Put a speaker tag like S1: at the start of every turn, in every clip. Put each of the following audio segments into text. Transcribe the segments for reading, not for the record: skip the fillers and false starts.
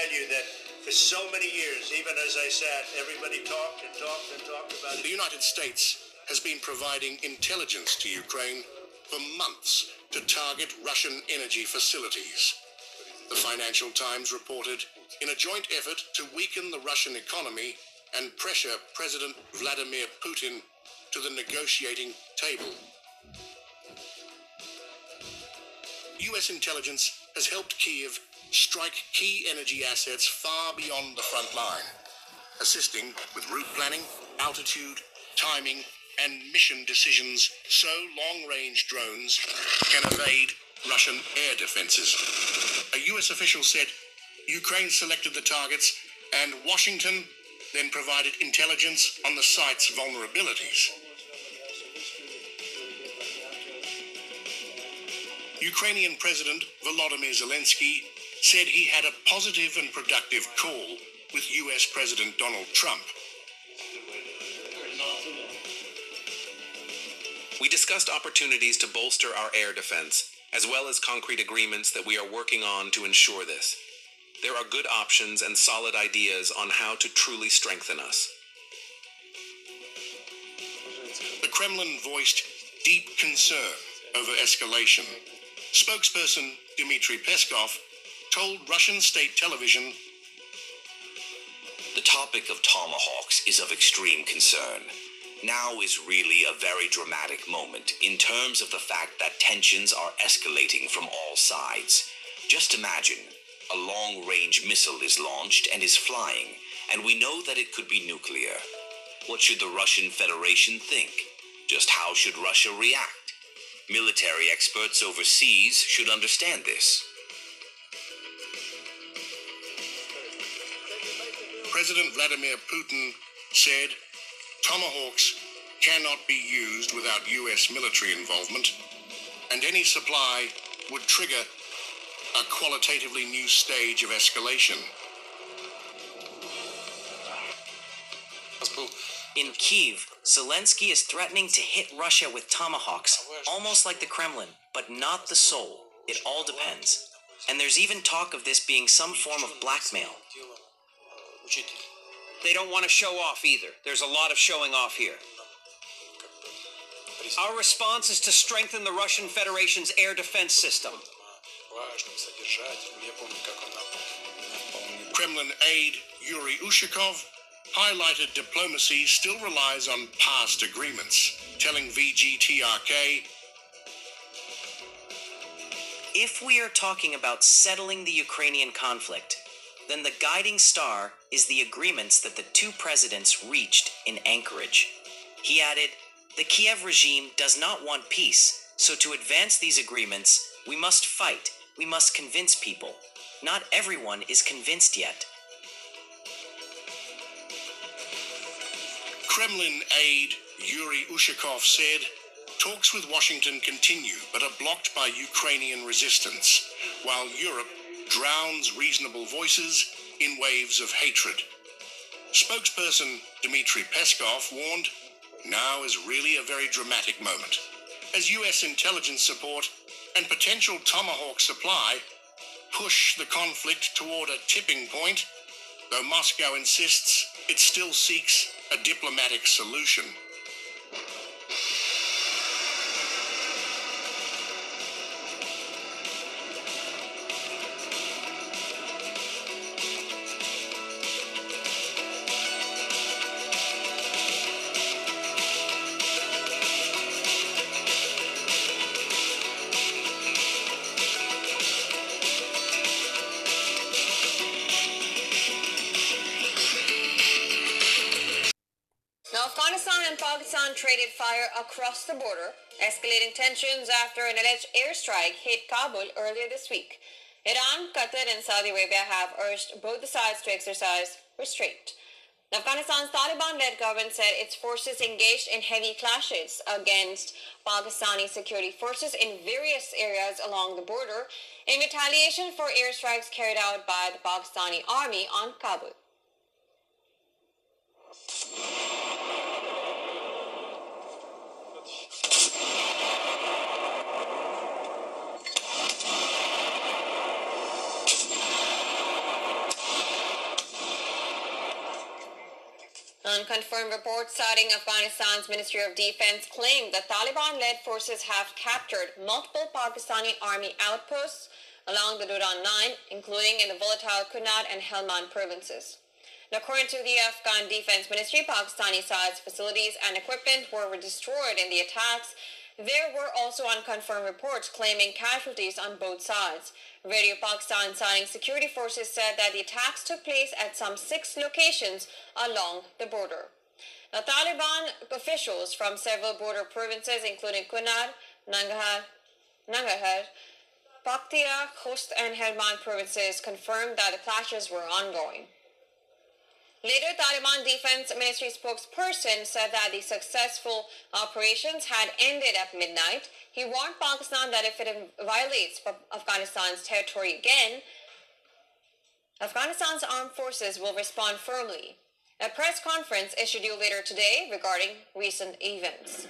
S1: tell you that for so many years, even as I sat, everybody talked and talked and talked about it.
S2: The United States has been providing intelligence to Ukraine for months to target Russian energy facilities. The Financial Times reported, in a joint effort to weaken the Russian economy and pressure President Vladimir Putin to the negotiating table. US intelligence has helped Kyiv strike key energy assets far beyond the front line, assisting with route planning, altitude, timing, and mission decisions so long-range drones can evade Russian air defenses. A US official said Ukraine selected the targets and Washington then provided intelligence on the site's vulnerabilities. Ukrainian President Volodymyr Zelensky said he had a positive and productive call with US President Donald Trump.
S3: We discussed opportunities to bolster our air defense, as well as concrete agreements that we are working on to ensure this. There are good options and solid ideas on how to truly strengthen us.
S2: The Kremlin voiced deep concern over escalation. Spokesperson Dmitry Peskov told Russian state television,
S4: "The topic of Tomahawks is of extreme concern. Now is really a very dramatic moment in terms of the fact that tensions are escalating from all sides. Just imagine, a long-range missile is launched and is flying, and we know that it could be nuclear. What should the Russian Federation think? Just how should Russia react? Military experts overseas should understand this."
S2: President Vladimir Putin said Tomahawks cannot be used without US military involvement, and any supply would trigger a qualitatively new stage of escalation.
S5: In Kyiv, Zelensky is threatening to hit Russia with Tomahawks, almost like the Kremlin, but not the Soul. It all depends. And there's even talk of this being some form of blackmail.
S6: They don't want to show off either. There's a lot of showing off here. Our response is to strengthen the Russian Federation's air defense system.
S2: Kremlin aide Yuri Ushakov highlighted diplomacy still relies on past agreements, telling VGTRK,
S5: If we are talking about settling the Ukrainian conflict, then the guiding star is the agreements that the two presidents reached in Anchorage. He added, the Kiev regime does not want peace, so to advance these agreements, we must fight, we must convince people. Not everyone is convinced yet.
S2: Kremlin aide Yuri Ushakov said, talks with Washington continue but are blocked by Ukrainian resistance, while Europe drowns reasonable voices in waves of hatred. Spokesperson Dmitry Peskov warned, now is really a very dramatic moment, as US intelligence support and potential Tomahawk supply push the conflict toward a tipping point, though Moscow insists it still seeks a diplomatic solution.
S7: Afghanistan and Pakistan traded fire across the border, escalating tensions after an alleged airstrike hit Kabul earlier this week. Iran, Qatar and Saudi Arabia have urged both the sides to exercise restraint. Afghanistan's Taliban-led government said its forces engaged in heavy clashes against Pakistani security forces in various areas along the border in retaliation for airstrikes carried out by the Pakistani army on Kabul. Unconfirmed reports citing Afghanistan's Ministry of Defense claim that Taliban-led forces have captured multiple Pakistani army outposts along the Duran Line, including in the volatile Kunar and Helmand provinces. According to the Afghan Defense Ministry, Pakistani sides, facilities, and equipment were destroyed in the attacks. There were also unconfirmed reports claiming casualties on both sides. Radio Pakistan citing security forces said that the attacks took place at some 6 locations along the border. Now, Taliban officials from several border provinces, including Kunar, Nangarhar, Paktia, Khost, and Helmand provinces, confirmed that the clashes were ongoing. Later, Taliban Defense Ministry spokesperson said that the successful operations had ended at midnight. He warned Pakistan that if it violates Afghanistan's territory again, Afghanistan's armed forces will respond firmly. A press conference is scheduled later today regarding recent events.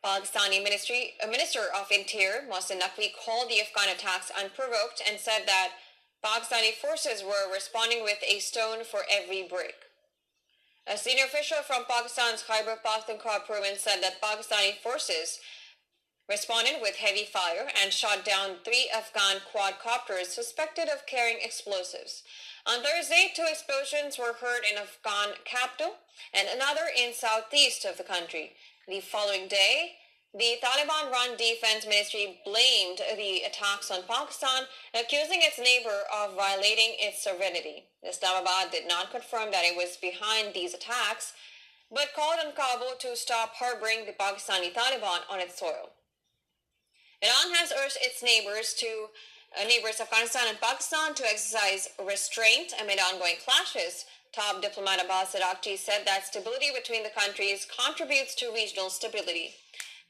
S7: Pakistani Minister of Interior, Mohsin Naqvi, called the Afghan attacks unprovoked and said that Pakistani forces were responding with a stone for every brick. A senior official from Pakistan's Khyber Pakhtunkhwa province said that Pakistani forces responded with heavy fire and shot down 3 Afghan quadcopters suspected of carrying explosives. On Thursday, 2 explosions were heard in Afghan capital and another in southeast of the country. The following day, the Taliban-run Defense Ministry blamed the attacks on Pakistan, accusing its neighbor of violating its sovereignty. Islamabad did not confirm that it was behind these attacks, but called on Kabul to stop harboring the Pakistani Taliban on its soil. Iran has urged its neighbors Afghanistan and Pakistan to exercise restraint amid ongoing clashes. Top diplomat Abbas Araghchi said that stability between the countries contributes to regional stability.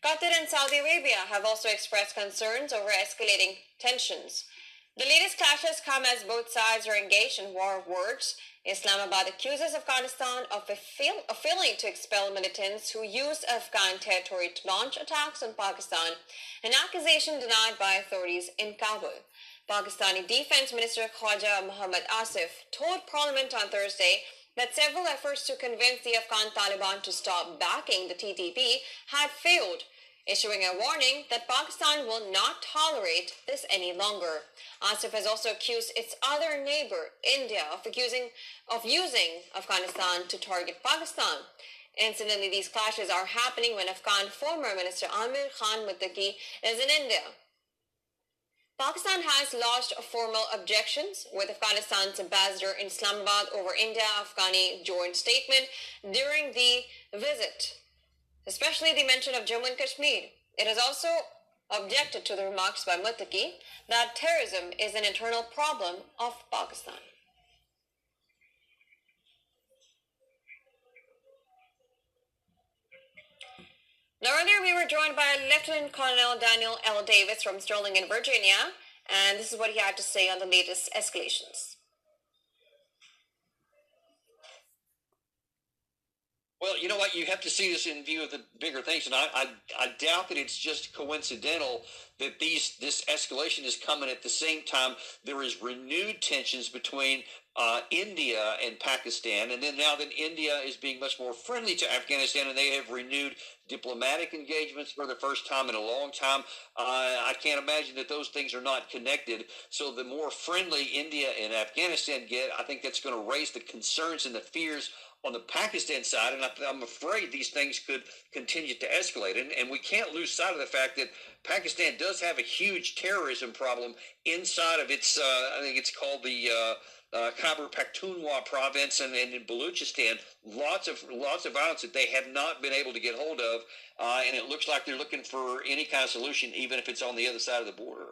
S7: Qatar and Saudi Arabia have also expressed concerns over escalating tensions. The latest clashes come as both sides are engaged in war of words. Islamabad accuses Afghanistan of failing to expel militants who used Afghan territory to launch attacks on Pakistan, an accusation denied by authorities in Kabul. Pakistani Defense Minister Khwaja Mohammad Asif told Parliament on Thursday that several efforts to convince the Afghan Taliban to stop backing the TTP had failed, issuing a warning that Pakistan will not tolerate this any longer. Asif has also accused its other neighbor, India, of using Afghanistan to target Pakistan. Incidentally, these clashes are happening when Afghan former Minister Amir Khan Muttaqi is in India. Pakistan has lodged formal objections with Afghanistan's ambassador in Islamabad over India-Afghani joint statement during the visit, especially the mention of Jammu and Kashmir. It has also objected to the remarks by Muttaqi that terrorism is an internal problem of Pakistan. Now, earlier we were joined by Lieutenant Colonel Daniel L. Davis from Sterling in Virginia, and this is what he had to say on the latest escalations.
S8: Well, you know what? You have to see this in view of the bigger things, and I doubt that it's just coincidental that this escalation is coming at the same time there is renewed tensions between India and Pakistan, and then now that India is being much more friendly to Afghanistan, and they have renewed diplomatic engagements for the first time in a long time. I can't imagine that those things are not connected. So the more friendly India and Afghanistan get, I think that's going to raise the concerns and the fears on the Pakistan side, and I'm afraid these things could continue to escalate. And we can't lose sight of the fact that Pakistan does have a huge terrorism problem inside of its, I think it's called the Khyber Pakhtunkhwa province and in Baluchistan. Lots of violence that they have not been able to get hold of, and it looks like they're looking for any kind of solution, even if it's on the other side of the border.